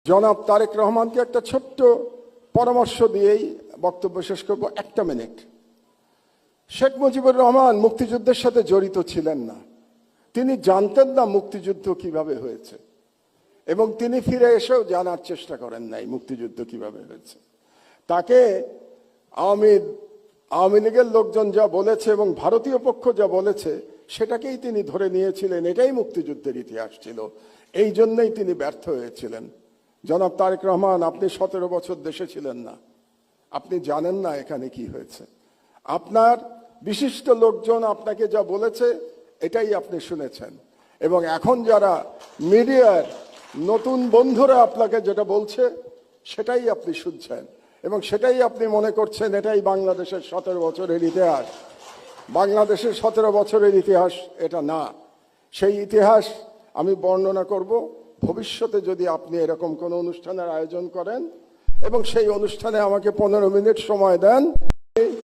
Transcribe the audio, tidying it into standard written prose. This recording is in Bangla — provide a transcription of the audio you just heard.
জনাব তারেক রহমানকে একটা ছোট্ট পরামর্শ দিয়েই বক্তব্য শেষ করব, 1 মিনিট। শেখ মুজিবুর রহমান মুক্তিযুদ্ধের সাথে জড়িত ছিলেন না, তিনি জানতেন না মুক্তিযুদ্ধ কিভাবে হয়েছে, এবং তিনি ফিরে এসেও জানার চেষ্টা করেন নাই মুক্তিযুদ্ধ কিভাবে হয়েছে। তাকে আওয়ামী লীগের লোকজন যা বলেছে এবং ভারতীয় পক্ষ যা বলেছে সেটাকেই তিনি ধরে নিয়েছিলেন, এটাই মুক্তিযুদ্ধের ইতিহাস ছিল, এই জন্যই তিনি ব্যর্থ হয়েছিলেন। জনাব তারেক রহমান, আপনি 17 বছর দেশে ছিলেন না, আপনি জানেন না এখানে কি হয়েছে। আপনার বিশিষ্ট লোকজন আপনাকে যা বলেছে এটাই আপনি শুনেছেন, এবং এখন যারা মিডিয়ার নতুন বন্ধুরা আপনাকে যেটা বলছে সেটাই আপনি শুনছেন, এবং সেটাই আপনি মনে করছেন এটাই বাংলাদেশের 17 বছরের ইতিহাস। বাংলাদেশের 17 বছরের ইতিহাস এটা না। সেই ইতিহাস আমি বর্ণনা করব ভবিষ্যতে যদি আপনি এরকম কোনো অনুষ্ঠানের আয়োজন করেন এবং সেই অনুষ্ঠানে আমাকে 15 মিনিট সময় দেন।